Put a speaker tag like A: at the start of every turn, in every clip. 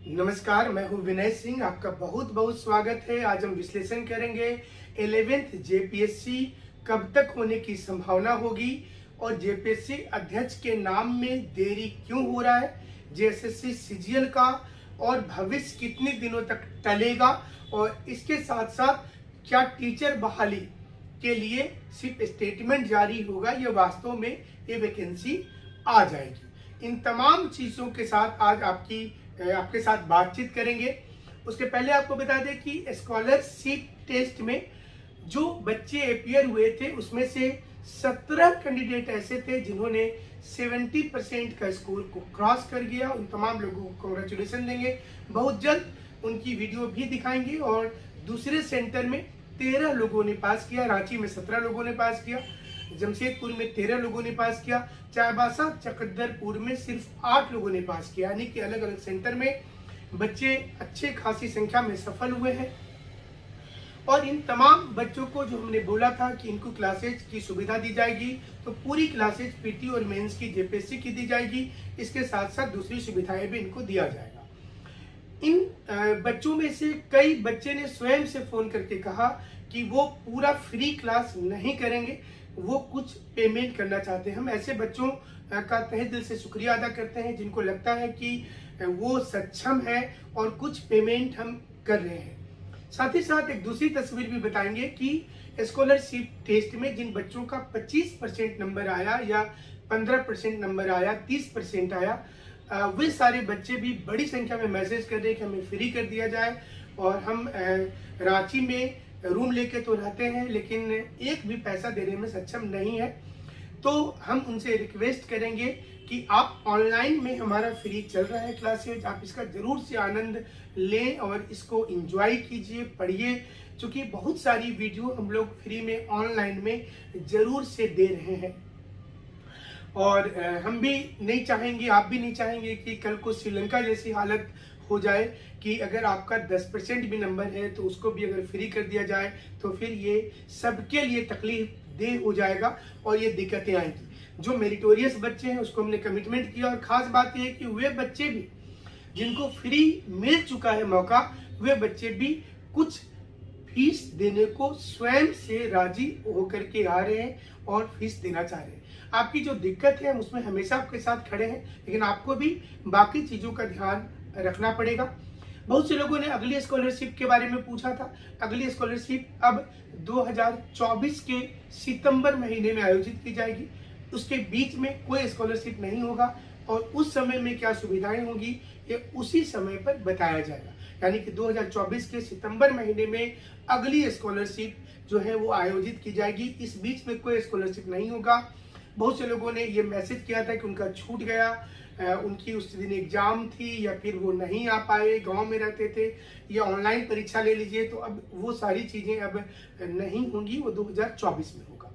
A: नमस्कार, मैं हूं विनय सिंह। आपका बहुत बहुत स्वागत है। आज हम विश्लेषण करेंगे 11th जेपीएससी कब तक होने की संभावना होगी और जेपीएससी अध्यक्ष के नाम में देरी क्यों हो रहा है, जेएसएससी सीजीएल का और भविष्य कितने दिनों तक टलेगा और इसके साथ साथ क्या टीचर बहाली के लिए सिर्फ स्टेटमेंट जारी होगा या वास्तव में ये वैकेंसी आ जाएगी। इन तमाम चीज़ों के साथ आज आपके साथ बातचीत करेंगे। उसके पहले आपको बता दें कि स्कॉलरशिप टेस्ट में जो बच्चे अपीयर हुए थे उसमें से 17 कैंडिडेट ऐसे थे जिन्होंने 70% का स्कोर को क्रॉस कर गया। उन तमाम लोगों को कॉन्ग्रेचुलेसन देंगे। बहुत जल्द उनकी वीडियो भी दिखाएंगे। और दूसरे सेंटर में 13 लोगों ने पास किया, रांची में 17 लोगों ने पास किया, जमशेदपुर में 13 लोगों ने पास किया, चाईबासा चकद्दरपुर में सिर्फ 8 लोगों ने पास किया। यानी कि अलग अलग सेंटर में बच्चे अच्छे खासी संख्या में सफल हुए हैं। और इन तमाम बच्चों को जो हमने बोला था कि इनको क्लासेज की सुविधा दी जाएगी, तो पूरी क्लासेज पीटी और मेंस की जेपीएससी की दी जाएगी। इसके साथ साथ दूसरी सुविधाएं भी इनको दिया जाएगा। इन बच्चों में से कई बच्चे ने स्वयं से फोन करके कहा कि वो पूरा फ्री क्लास नहीं करेंगे, वो कुछ पेमेंट करना चाहते हैं। हम ऐसे बच्चों का तहे दिल से शुक्रिया अदा करते हैं जिनको लगता है कि वो सक्षम है और कुछ पेमेंट हम कर रहे हैं। साथ ही साथ एक दूसरी तस्वीर भी बताएंगे कि स्कॉलरशिप टेस्ट में जिन बच्चों का 25% नंबर आया या 15% नंबर आया, 30% आया, वे सारे बच्चे भी बड़ी संख्या में मैसेज कर रहे हैं कि हमें फ्री कर दिया जाए। और हम रांची में रूम लेके तो रहते हैं लेकिन एक भी पैसा देने में सक्षम नहीं है। तो हम उनसे रिक्वेस्ट करेंगे कि आप ऑनलाइन में हमारा फ्री चल रहा है क्लासेज, आप इसका जरूर से आनंद लें और इसको एंजॉय कीजिए, पढ़िए। क्योंकि बहुत सारी वीडियो हम लोग फ्री में ऑनलाइन में जरूर से दे रहे हैं। और हम भी नहीं चाहेंगे, आप भी नहीं चाहेंगे कि कल को श्रीलंका जैसी हालत हो जाए कि अगर आपका 10% भी नंबर है तो उसको भी अगर फ्री कर दिया जाए तो फिर ये सबके लिए तकलीफ देह हो जाएगा और ये दिक्कतें आएंगी। जो मेरिटोरियस बच्चे हैं उसको हमने कमिटमेंट किया। और खास बात यह है कि वे बच्चे भी जिनको फ्री मिल चुका है मौका, वे बच्चे भी कुछ फीस देने को स्वयं से राजी होकर के आ रहे हैं और फीस देना चाह रहे हैं। आपकी जो दिक्कत है हम उसमें हमेशा आपके साथ खड़े हैं, लेकिन आपको भी बाकी चीजों का ध्यान रखना पड़ेगा। बहुत से लोगों ने अगली स्कॉलरशिप के बारे में पूछा था। अगली स्कॉलरशिप अब 2024 के सितंबर महीने में आयोजित की जाएगी। उसके बीच में कोई स्कॉलरशिप नहीं होगा और उस समय में क्या सुविधाएं होंगी ये उसी समय पर बताया जाएगा। यानी कि 2024 के सितंबर महीने में अगली स्कॉलरशिप जो है वो आयोजित की जाएगी। इस बीच में कोई स्कॉलरशिप नहीं होगा। बहुत से लोगों ने ये मैसेज किया था कि उनका छूट गया, उनकी उस दिन एग्जाम थी या फिर वो नहीं आ पाए, गांव में रहते थे, या ऑनलाइन परीक्षा ले लीजिए। तो अब वो सारी चीजें अब नहीं होंगी, वो 2024 में होगा।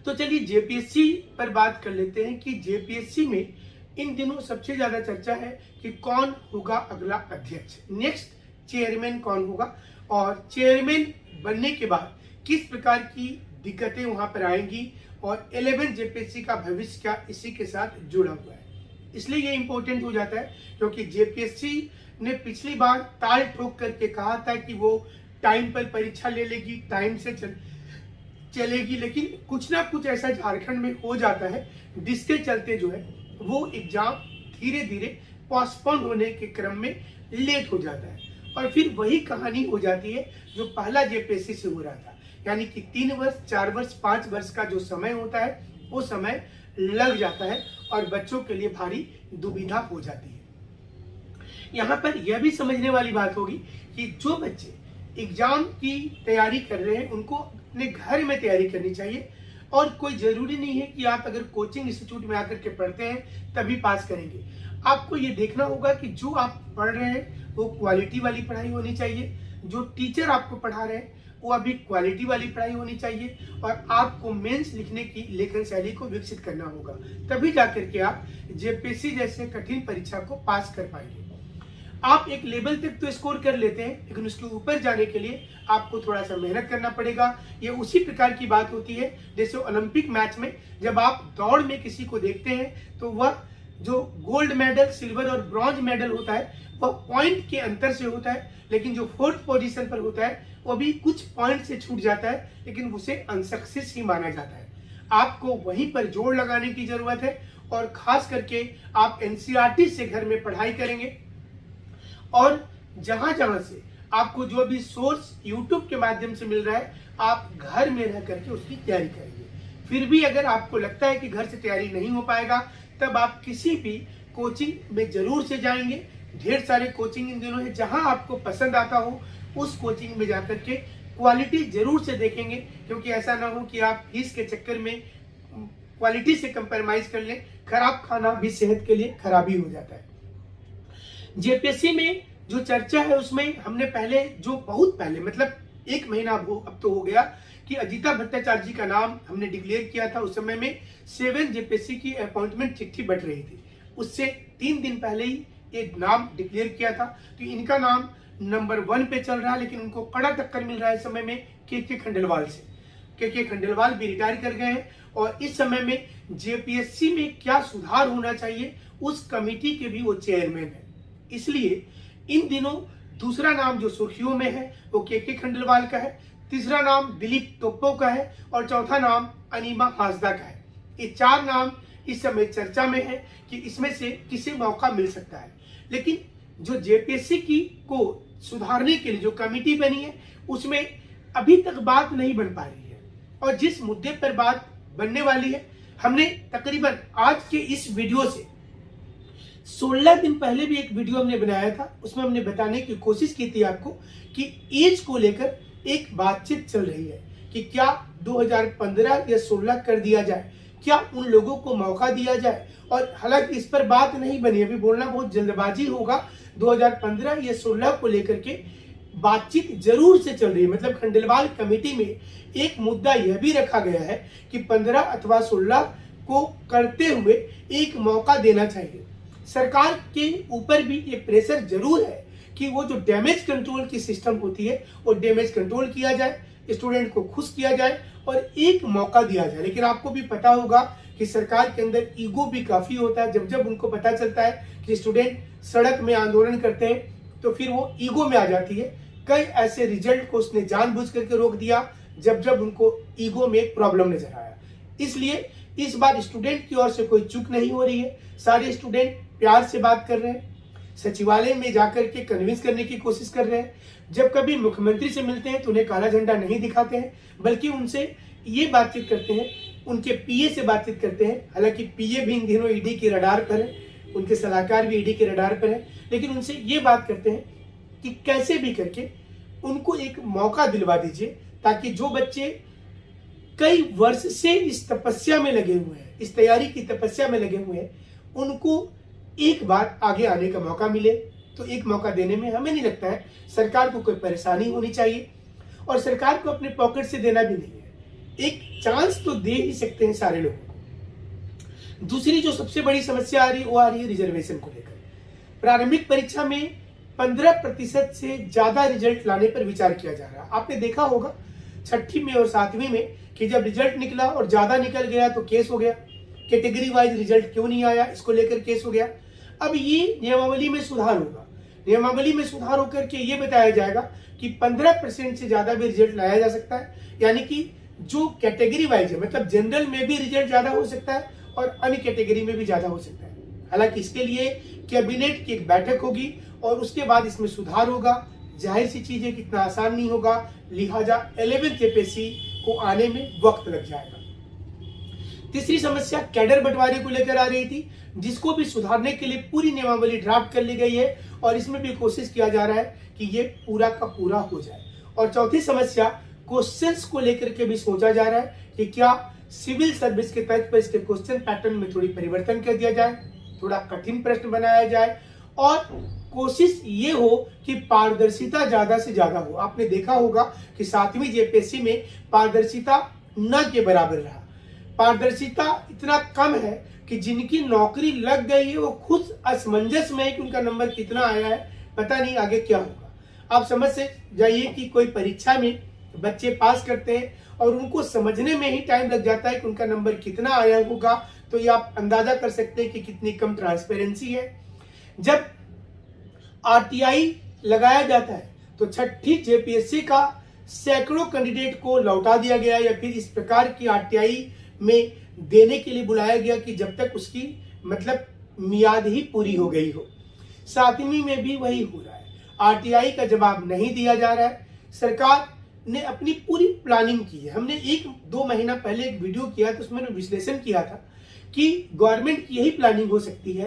A: तो चलिए जेपीएससी पर बात कर लेते हैं कि जेपीएससी में इन दिनों सबसे ज्यादा चर्चा है कि कौन होगा अगला अध्यक्ष, नेक्स्ट चेयरमैन कौन होगा और चेयरमैन बनने के बाद किस प्रकार की दिक्कतें वहां पर आएंगी और 11 जेपीएससी का भविष्य क्या इसी के साथ जुड़ा हुआ है। इसलिए ये इंपॉर्टेंट हो जाता है क्योंकि जेपीएससी ने पिछली बार ताल ठोक करके कहा था कि वो टाइम पर परीक्षा ले लेगी, टाइम से चलेगी, लेकिन कुछ ना कुछ ऐसा झारखंड में हो जाता है जिसके चलते जो है वो एग्जाम धीरे धीरे पोस्टपोन होने के क्रम में लेट हो जाता है और फिर वही कहानी हो जाती है जो पहला जेपीएससी से हो रहा था। यानी कि 3 वर्ष, 4 वर्ष, 5 वर्ष का जो समय होता है वो समय लग जाता है और बच्चों के लिए भारी दुविधा हो जाती है। यहाँ पर यह भी समझने वाली बात होगी कि जो बच्चे एग्जाम की तैयारी कर रहे हैं उनको अपने घर में तैयारी करनी चाहिए और कोई जरूरी नहीं है कि आप अगर कोचिंग इंस्टीट्यूट में आकर के पढ़ते हैं तभी पास करेंगे। आपको ये देखना होगा कि जो आप पढ़ रहे हैं वो क्वालिटी वाली पढ़ाई होनी चाहिए, जो टीचर आपको पढ़ा रहे हैं वो अभी क्वालिटी वाली पढ़ाई होनी चाहिए और आपको मेंस लिखने की लेखन शैली को विकसित करना होगा, तभी जाकर के आप जेपीएससी जैसे कठिन परीक्षा को पास कर पाएंगे। आप एक लेवल तक तो स्कोर कर लेते हैं लेकिन उसके ऊपर जाने के लिए आपको थोड़ा सा मेहनत करना पड़ेगा। ये उसी प्रकार की बात होती है जैसे ओलंपिक मैच में जब आप दौड़ में किसी को देखते हैं तो वह जो गोल्ड मेडल, सिल्वर और ब्रॉन्ज मेडल होता है वह पॉइंट के अंतर से होता है, लेकिन जो फोर्थ पोजीशन पर होता है वो भी कुछ पॉइंट से छूट जाता है, लेकिन उसे अनसक्सेस ही माना जाता है। आपको वहीं पर जोर लगाने की जरूरत है और खास करके आप एनसीईआरटी से घर में पढ़ाई करेंगे और जहां जहां से आपको जो भी सोर्स यूट्यूब के माध्यम से मिल रहा है आप घर में रह करके उसकी तैयारी करेंगे। फिर भी अगर आपको लगता है कि घर से तैयारी नहीं हो पाएगा तब आप किसी भी कोचिंग में जरूर से जाएंगे। ढेर सारे कोचिंग इन दिनों है, जहां आपको पसंद आता हो उस कोचिंग में जाकर के क्वालिटी जरूर से देखेंगे, क्योंकि ऐसा ना हो कि आप फीस के चक्कर में क्वालिटी से कंप्रोमाइज कर लें। खराब खाना भी सेहत के लिए खराबी हो जाता है। जेपीएससी में जो चर्चा है उसमें हमने पहले, जो बहुत पहले मतलब 1 महीना अब तो हो गया कि अजीता भट्टाचार्य जी का नाम हमने डिक्लेयर किया था। उस समय में 7 जेपीएससी की अपॉइंटमेंट चिट्ठी बट रही थी, उससे 3 दिन पहले ही एक नाम डिक्लेयर किया था। तो इनका नाम नंबर 1 पे चल रहा है, लेकिन उनको कड़ा टक्कर मिल रहा है इस समय में के खंडेलवाल से। के खंडेलवाल भी रिटायर कर गए हैं और इस समय में जेपीएससी में क्या सुधार होना चाहिए उस कमेटी के भी वो चेयरमैन है। इसलिए इन दिनों दूसरा नाम जो सुर्खियों में है वो के खंडेलवाल का है, तीसरा नाम दिलीप टोप्पो का है और चौथा नाम अनीमा हासदा का है। ये 4 नाम इस समय चर्चा में है कि इसमें से किसे मौका मिल सकता है। लेकिन जो जेपीएससी की को सुधारने के लिए जो कमेटी बनी है उसमें अभी तक बात नहीं बन पा रही है, और जिस मुद्दे पर बात बनने वाली है हमने तकरीबन आज के इस वीडियो से 16 दिन पहले भी एक वीडियो हमने बनाया था। उसमें हमने बताने की कोशिश की थी आपको कि एज को लेकर एक बातचीत चल रही है कि क्या 2015 या 16 कर दिया जाए, क्या उन लोगों को मौका दिया जाए। और हालांकि इस पर बात नहीं बनी, अभी बोलना बहुत जल्दबाजी होगा। 2015 या 16 को लेकर के बातचीत जरूर से चल रही है। मतलब खंडेलवाल कमेटी में एक मुद्दा यह भी रखा गया है कि 15 अथवा 16 को करते हुए एक मौका देना चाहिए। सरकार के ऊपर भी ये प्रेशर जरूर है कि वो जो डैमेज कंट्रोल की सिस्टम होती है वो डैमेज कंट्रोल किया जाए, स्टूडेंट को खुश किया जाए और एक मौका दिया जाए। लेकिन आपको भी पता होगा कि सरकार के अंदर ईगो भी काफी होता है। जब जब उनको पता चलता है कि स्टूडेंट सड़क में आंदोलन करते हैं तो फिर वो ईगो में आ जाती है। कई ऐसे रिजल्ट को उसने जानबूझ करके रोक दिया जब जब उनको ईगो में एक प्रॉब्लम नजर आया। इसलिए इस बार स्टूडेंट की ओर से कोई चूक नहीं हो रही है, सारे स्टूडेंट प्यार से बात कर रहे हैं, सचिवालय में जाकर के कन्विंस करने की कोशिश कर रहे हैं। जब कभी मुख्यमंत्री से मिलते हैं तो उन्हें काला झंडा नहीं दिखाते हैं, बल्कि उनसे ये बातचीत करते हैं, उनके पीए से बातचीत करते हैं। हालांकि पीए भी इन दिनों ईडी के रडार पर है, उनके सलाहकार भी ईडी के रडार पर है, लेकिन उनसे ये बात करते हैं कि कैसे भी करके उनको एक मौका दिलवा दीजिए, ताकि जो बच्चे कई वर्ष से इस तपस्या में लगे हुए हैं, इस तैयारी की तपस्या में लगे हुए हैं, उनको एक बार आगे आने का मौका मिले। तो एक मौका देने में हमें नहीं लगता है सरकार को कोई परेशानी होनी चाहिए, और सरकार को अपने पॉकेट से देना भी नहीं है, एक चांस तो दे ही सकते हैं सारे लोगों को। दूसरी जो सबसे बड़ी समस्या आ रही है रिजर्वेशन को लेकर। प्रारंभिक परीक्षा में 15% से ज्यादा रिजल्ट लाने पर विचार किया जा रहा है। आपने देखा होगा 6वीं में और 7वीं में कि जब रिजल्ट निकला और ज्यादा निकल गया तो केस हो गया, कैटेगरी वाइज रिजल्ट क्यों नहीं आया इसको लेकर केस हो गया। अब ये नियमावली में सुधार होगा, नियमावली में सुधार होकर के ये बताया जाएगा कि 15% से ज्यादा भी रिजल्ट लाया जा सकता है, यानी कि जो कैटेगरी वाइज है, मतलब जनरल में भी रिजल्ट ज्यादा हो सकता है और अन्य कैटेगरी में भी ज्यादा हो सकता है। हालांकि इसके लिए कैबिनेट की एक बैठक होगी और उसके बाद इसमें सुधार होगा। जाहिर सी चीज है कि इतना आसान नहीं होगा, लिहाजा 11th जेपीएससी को आने में वक्त लग जाएगा। तीसरी समस्या कैडर बंटवारे को लेकर आ रही थी, जिसको भी सुधारने के लिए पूरी नियमावली ड्राफ्ट कर ली गई है और इसमें भी कोशिश किया जा रहा है कि ये पूरा का पूरा हो जाए। और चौथी समस्या क्वेश्चंस को लेकर के भी सोचा जा रहा है कि क्या सिविल सर्विस के तर्ज पर इसके क्वेश्चन पैटर्न में थोड़ी परिवर्तन कर दिया जाए, थोड़ा कठिन प्रश्न बनाया जाए और कोशिश ये हो कि पारदर्शिता ज्यादा से ज्यादा हो। आपने देखा होगा कि 7वीं जेपीएससी में पारदर्शिता न के बराबर रहा। पारदर्शिता इतना कम है कि जिनकी नौकरी लग गई है वो खुद असमंजस में है कि उनका नंबर कितना आया है, पता नहीं आगे क्या होगा। आप समझ से जाइए कि कोई परीक्षा में बच्चे पास करते हैं और उनको समझने में ही टाइम लग जाता है कि उनका नंबर कितना आया होगा, तो ये आप अंदाजा कर सकते हैं कि कितनी कम ट्रांसपेरेंसी है। जब आरटीआई लगाया जाता है तो छठी जेपीएससी का सैकड़ों कैंडिडेट को लौटा दिया गया या फिर इस प्रकार की आरटीआई में देने के लिए बुलाया गया कि जब तक उसकी मतलब मियाद ही पूरी हो गई हो। 7वीं में भी वही हो रहा है, आरटीआई का जवाब नहीं दिया जा रहा है। सरकार ने अपनी पूरी प्लानिंग की है। हमने 1-2 महीना पहले एक वीडियो किया तो उसमें विश्लेषण किया था कि गवर्नमेंट की यही प्लानिंग हो सकती है।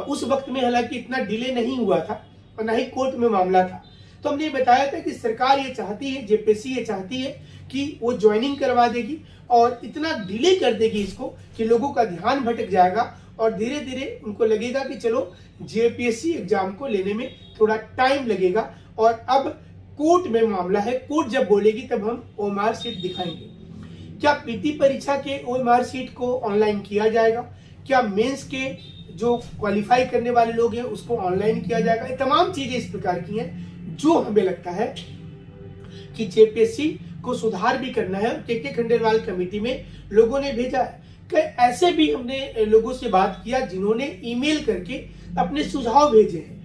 A: उस वक्त में हालांकि इतना डिले नहीं हुआ था और ना ही कोर्ट में मामला था, तो हमने बताया था कि सरकार ये चाहती है, जेपीएससी ये चाहती है कि वो ज्वाइनिंग करवा देगी और इतना डिले कर देगी इसको कि लोगों का ध्यान भटक जाएगा और धीरे धीरे उनको लगेगा कि चलो जेपीएससी एग्जाम को लेने में थोड़ा टाइम लगेगा। और अब कोर्ट में मामला है, कोर्ट जब बोलेगी तब हम ओएमआर शीट दिखाएंगे। क्या पीटी परीक्षा के ओएमआर शीट को ऑनलाइन किया जाएगा, क्या मेंस के जो क्वालिफाई करने वाले लोग हैं उसको ऑनलाइन किया जाएगा। ये तमाम चीजें इस प्रकार की हैं जो हमें लगता है कि जेपीएससी को सुधार भी करना है। के खंडेलवाल कमेटी में लोगों ने भेजा है कि ऐसे भी हमने लोगों से बात किया जिन्होंने ईमेल करके अपने सुझाव भेजे हैं।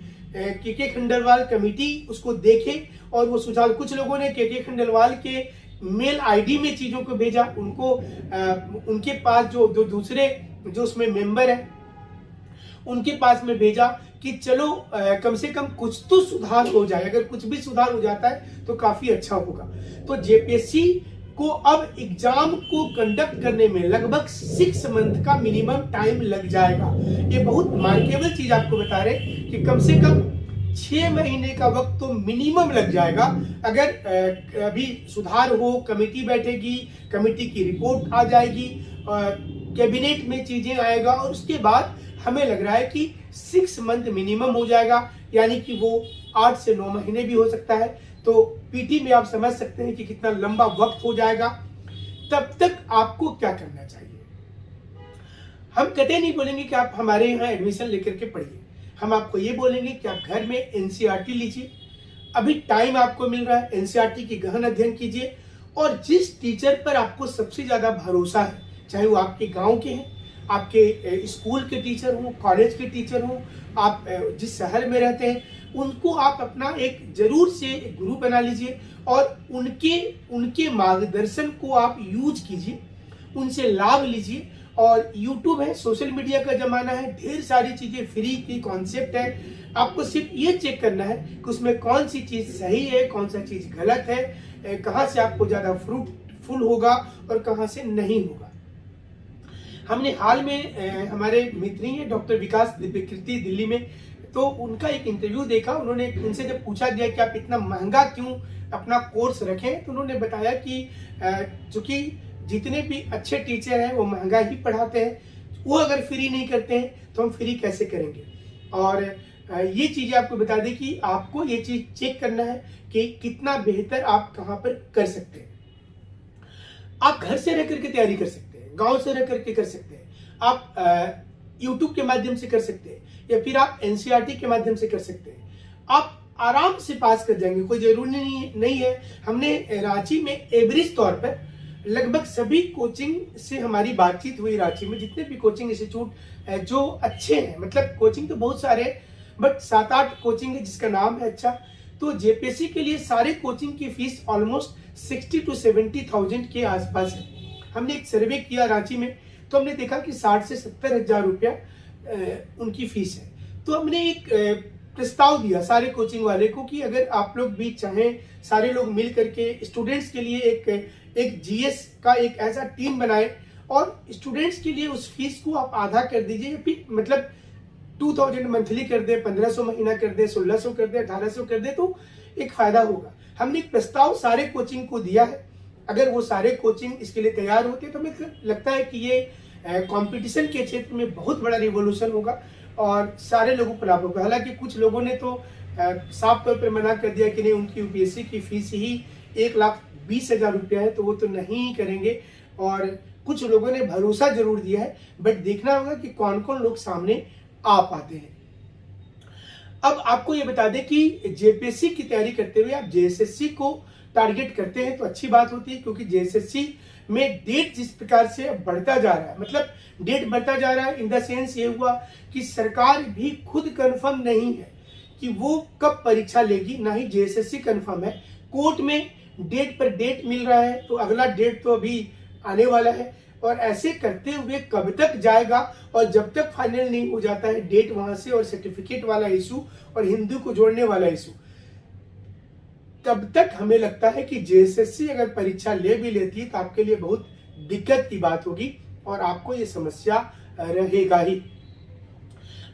A: के खंडेलवाल कमेटी उसको देखे और वो सुझाव, कुछ लोगों ने के खंडेलवाल के मेल आईडी में चीजों को भेजा, उनको उनके पास जो दूसरे जो उसमें मेंबर है उनके पास में भेजा कि चलो कम से कम कुछ तो सुधार हो जाए। अगर कुछ भी सुधार हो जाता है तो काफी अच्छा होगा। तो जेपीएससी को अब एग्जाम को कंडक्ट करने में लगभग 6 मंथ का मिनिमम टाइम लग जाएगा। ये बहुत मार्केबल चीज आपको बता रहे कि कम से कम 6 महीने का वक्त तो मिनिमम लग जाएगा। अगर अभी सुधार हो, कमेटी बैठेगी, कमेटी की रिपोर्ट आ जाएगी, कैबिनेट में चीजें आएगा और उसके बाद हमें लग रहा है कि 6 मंथ मिनिमम हो जाएगा, यानी कि वो 8 से 9 महीने भी हो सकता है। तो पीटी में आप समझ सकते हैं कि कितना लंबा वक्त हो जाएगा। तब तक आपको क्या करना चाहिए? हम कतई नहीं बोलेंगे कि आप हमारे यहाँ एडमिशन लेकर के पढ़िए, हम आपको ये बोलेंगे कि आप घर में एनसीईआरटी लीजिए। अभी टाइम आपको मिल रहा है, एनसीईआरटी की गहन अध्ययन कीजिए और जिस टीचर पर आपको सबसे ज्यादा भरोसा है, चाहे वो आपके गांव के हैं, आपके स्कूल के टीचर हो, कॉलेज के टीचर हो, आप जिस शहर में रहते हैं, उनको आप अपना एक जरूर से एक गुरु बना लीजिए और उनके मार्गदर्शन को आप यूज कीजिए, उनसे लाभ लीजिए। और यूट्यूब है, सोशल मीडिया का जमाना है, ढेर सारी चीजें फ्री की कॉन्सेप्ट है। आपको सिर्फ ये चेक करना है कि उसमें कौन सी चीज सही है, कौन सा चीज गलत है, कहाँ से आपको ज्यादा फ्रूटफुल होगा और कहाँ से नहीं होगा। हमने हाल में हमारे मित्र ही हैं डॉक्टर विकास दिव्यकीर्ति दिल्ली में, तो उनका एक इंटरव्यू देखा। उन्होंने उनसे जब पूछा गया कि आप इतना महंगा क्यों अपना कोर्स रखें, तो उन्होंने बताया कि चूंकि जितने भी अच्छे टीचर हैं वो महंगा ही पढ़ाते हैं, वो अगर फ्री नहीं करते हैं तो हम फ्री कैसे करेंगे। और ये चीजें आपको बता दें कि आपको ये चीज चेक करना है कि कितना बेहतर आप कहाँ पर कर सकते हैं। आप घर से रह करके तैयारी कर सकते हैं, गांव से रह करके कर सकते हैं, आप यूट्यूब के माध्यम से कर सकते हैं या फिर आप एनसीईआरटी के माध्यम से कर सकते हैं। आप आराम से पास कर जाएंगे, कोई जरूरी नहीं है। हमने रांची में एवरेज तौर पर लगभग सभी कोचिंग से हमारी बातचीत हुई। रांची में जितने भी कोचिंग इंस्टीट्यूट जो अच्छे हैं, मतलब कोचिंग तो बहुत सारे बट 7-8 कोचिंग है जिसका नाम है अच्छा, तो जेपीएससी के लिए सारे कोचिंग की फीस ऑलमोस्ट 60 to 70,000 के आसपास है। हमने एक सर्वे किया रांची में, तो हमने देखा कि 60 से 70 हजार रुपया उनकी फीस है। तो हमने एक प्रस्ताव दिया सारे कोचिंग वाले को कि अगर आप लोग भी चाहें, सारे लोग मिल करके स्टूडेंट्स के लिए एक जीएस का एक ऐसा टीम बनाए और स्टूडेंट्स के लिए उस फीस को आप आधा कर दीजिए, या फिर मतलब 2000 मंथली कर दे, 1500 महीना कर दे, 1600 कर दे, 1800 कर दे, तो एक फायदा होगा। हमने एक प्रस्ताव सारे कोचिंग को दिया है। अगर वो सारे कोचिंग इसके लिए तैयार होते तो हमें लगता है कि ये कंपटीशन के क्षेत्र में बहुत बड़ा रिवॉल्यूशन होगा और सारे लोगों को लाभ होगा। हालांकि कुछ लोगों ने तो साफ तौर पर मना कर दिया कि नहीं, उनकी यूपीएससी की फीस ही 1,20,000 रुपया है, तो वो तो नहीं करेंगे। और कुछ लोगों ने भरोसा जरूर दिया है, बट देखना होगा कि कौन कौन लोग सामने आ पाते हैं। अब आपको ये बता दें कि जेपीएससी की तैयारी करते हुए आप जेएसएससी को टारगेट करते हैं तो अच्छी बात होती है, क्योंकि जेएसएससी में डेट जिस प्रकार से बढ़ता जा रहा है, मतलब डेट बढ़ता जा रहा है इन द सेंस ये हुआ कि सरकार भी खुद कंफर्म नहीं है कि वो कब परीक्षा लेगी, ना ही जेएसएससी कंफर्म है। कोर्ट में डेट पर डेट मिल रहा है, तो अगला डेट तो अभी आने वाला है, और ऐसे करते हुए कब तक जाएगा, और जब तक फाइनल नहीं हो जाता है डेट वहां से और सर्टिफिकेट वाला इशू और हिंदू को जोड़ने वाला इशू, तब तक हमें लगता है कि जेएसएससी अगर परीक्षा ले भी लेती है तो आपके लिए बहुत दिक्कत की बात होगी और आपको ये समस्या रहेगा ही।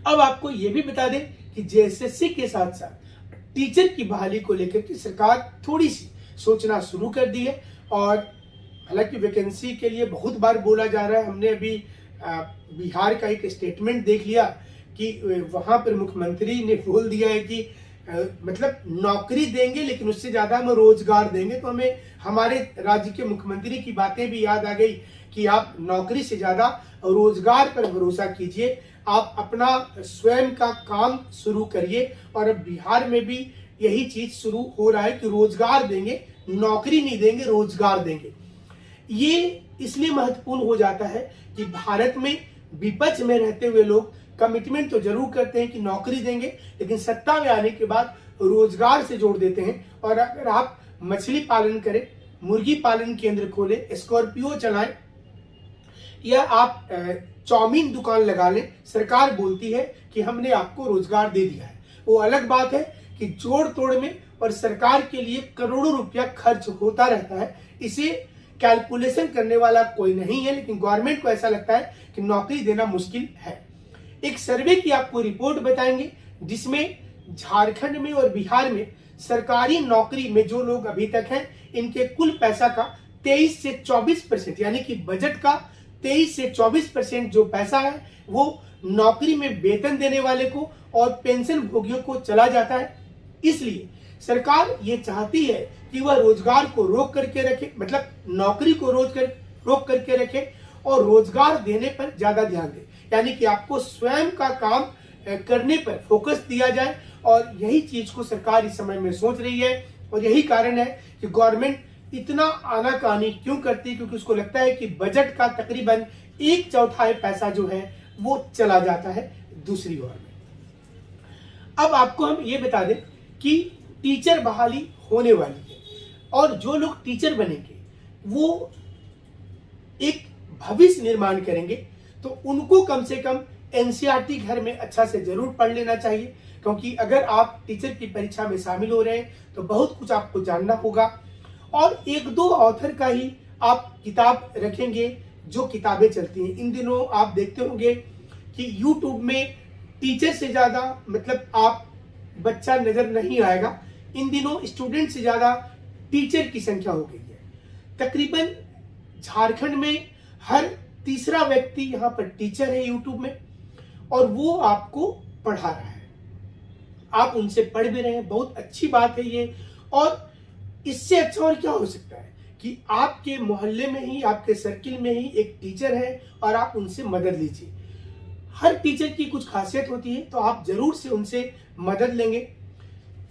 A: अब आपको ये भी बता दें कि जेएसएससी के साथ साथ टीचर की बहाली को लेकर के सरकार थोड़ी सी सोचना शुरू कर दी है, और हालांकि वैकेंसी के लिए बहुत बार बोला जा रहा है। हमने अभी बिहार का एक स्टेटमेंट देख लिया कि वहां पर मुख्यमंत्री ने बोल दिया है कि मतलब नौकरी देंगे लेकिन उससे ज्यादा हम रोजगार देंगे। तो हमें हमारे राज्य के मुख्यमंत्री की बातें भी याद आ गई कि आप नौकरी से ज्यादा रोजगार पर भरोसा कीजिए, आप अपना स्वयं का काम शुरू करिए। और अब बिहार में भी यही चीज शुरू हो रहा है कि रोजगार देंगे, नौकरी नहीं देंगे, रोजगार देंगे। ये इसलिए महत्वपूर्ण हो जाता है कि भारत में विपक्ष में रहते हुए लोग कमिटमेंट तो जरूर करते हैं कि नौकरी देंगे, लेकिन सत्ता में आने के बाद रोजगार से जोड़ देते हैं। और अगर आप मछली पालन करें, मुर्गी पालन केंद्र खोले, स्कॉर्पियो चलाएं, या आप चाउमीन दुकान लगा लें, सरकार बोलती है कि हमने आपको रोजगार दे दिया है। वो अलग बात है कि जोड़ तोड़ में और सरकार के लिए करोड़ों रुपया खर्च होता रहता है। इसे कैलकुलेशन करने वाला कोई नहीं है, लेकिन गवर्नमेंट को ऐसा लगता है कि नौकरी देना मुश्किल है। एक सर्वे की आपको रिपोर्ट बताएंगे जिसमें झारखंड में और बिहार में सरकारी नौकरी में जो लोग अभी तक हैं, इनके कुल पैसा का 23 से 24%, यानी कि बजट का 23 से 24% जो पैसा है वो नौकरी में वेतन देने वाले को और पेंशन भोगियों को चला जाता है। इसलिए सरकार ये चाहती है कि वह रोजगार को रोक करके रखे, मतलब नौकरी को रोक करके रखे और रोजगार देने पर ज्यादा ध्यान दे, यानी कि आपको स्वयं का काम करने पर फोकस दिया जाए। और यही चीज को सरकार इस समय में सोच रही है, और यही कारण है कि गवर्नमेंट इतना आनाकानी क्यों करती है, क्योंकि उसको लगता है कि बजट का तकरीबन 1/4 पैसा जो है वो चला जाता है दूसरी ओर में। अब आपको हम ये बता दें कि टीचर बहाली होने वाली है, और जो लोग टीचर बनेंगे वो एक भविष्य निर्माण करेंगे, तो उनको कम से कम एनसीईआरटी घर में अच्छा से जरूर पढ़ लेना चाहिए। क्योंकि अगर आप टीचर की परीक्षा में शामिल हो रहे हैं तो बहुत कुछ आपको जानना होगा, और एक दो ऑथर का ही आप किताब रखेंगे जो किताबें चलती हैं। इन दिनों आप देखते होंगे कि यूट्यूब में टीचर से ज्यादा, मतलब आप बच्चा नजर नहीं आएगा, इन दिनों स्टूडेंट से ज्यादा टीचर की संख्या हो गई है। तकरीबन झारखंड में हर तीसरा व्यक्ति यहाँ पर टीचर है यूट्यूब में, और वो आपको पढ़ा रहा है, आप उनसे पढ़ भी रहे हैं, बहुत अच्छी बात है ये। और इससे अच्छा और क्या हो सकता है कि आपके मोहल्ले में ही, आपके सर्किल में ही एक टीचर है और आप उनसे मदद लीजिए। हर टीचर की कुछ खासियत होती है, तो आप जरूर से उनसे मदद लेंगे।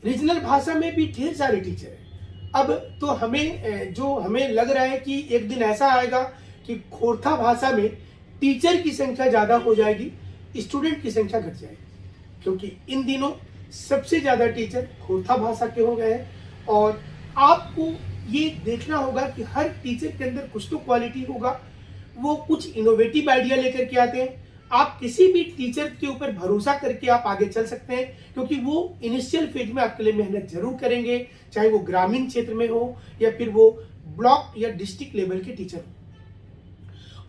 A: रीजनल भाषा में भी ढेर सारे टीचर हैं। अब तो हमें लग रहा है कि एक दिन ऐसा आएगा कि खोरठा भाषा में टीचर की संख्या ज्यादा हो जाएगी, स्टूडेंट की संख्या घट जाएगी, क्योंकि इन दिनों सबसे ज्यादा टीचर खोरठा भाषा के हो गए हैं। और आपको ये देखना होगा कि हर टीचर के अंदर कुछ तो क्वालिटी होगा, वो कुछ इनोवेटिव आइडिया लेकर के आते हैं। आप किसी भी टीचर के ऊपर भरोसा करके आप आगे चल सकते हैं, क्योंकि वो इनिशियल फेज में आपके लिए मेहनत जरूर करेंगे, चाहे वो ग्रामीण क्षेत्र में हो या फिर वो ब्लॉक या डिस्ट्रिक्ट लेवल के टीचर हो।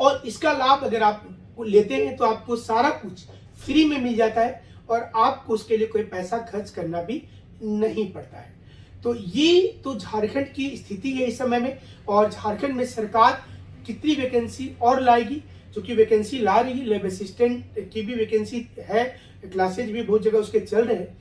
A: और इसका लाभ अगर आप लेते हैं तो आपको सारा कुछ फ्री में मिल जाता है, और आपको उसके लिए कोई पैसा खर्च करना भी नहीं पड़ता है। तो ये तो झारखंड की स्थिति है इस समय में। और झारखंड में सरकार कितनी वैकेंसी और लाएगी, क्योंकि वैकेंसी ला रही है, लैब असिस्टेंट की भी वैकेंसी है, क्लासेज भी बहुत जगह उसके चल रहे हैं,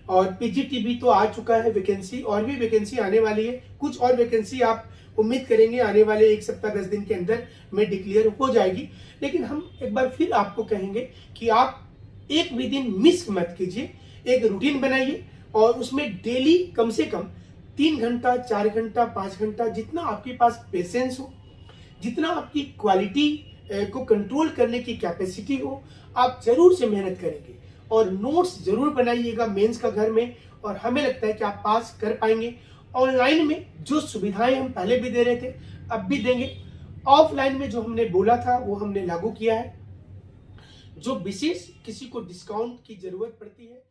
A: और पीजीटी भी तो आ चुका है वैकेंसी, और भी वैकेंसी आने वाली है। कुछ और वैकेंसी आप उम्मीद करेंगे आने वाले 1 सप्ताह 10 दिन के अंदर में डिक्लेयर हो जाएगी। लेकिन हम एक बार फिर आपको कहेंगे कि आप एक भी दिन मिस मत कीजिए, एक रूटीन बनाइए, और उसमें डेली कम से कम 3 घंटा, 4 घंटा, 5 घंटा, जितना आपके पास पेशेंस हो, जितना आपकी क्वालिटी को कंट्रोल करने की कैपेसिटी हो, आप जरूर से मेहनत करेंगे और नोट्स जरूर बनाइएगा मेंस का घर में, और हमें लगता है कि आप पास कर पाएंगे। ऑनलाइन में जो सुविधाएं हम पहले भी दे रहे थे अब भी देंगे, ऑफलाइन में जो हमने बोला था वो हमने लागू किया है। जो विशेष किसी को डिस्काउंट की जरूरत पड़ती है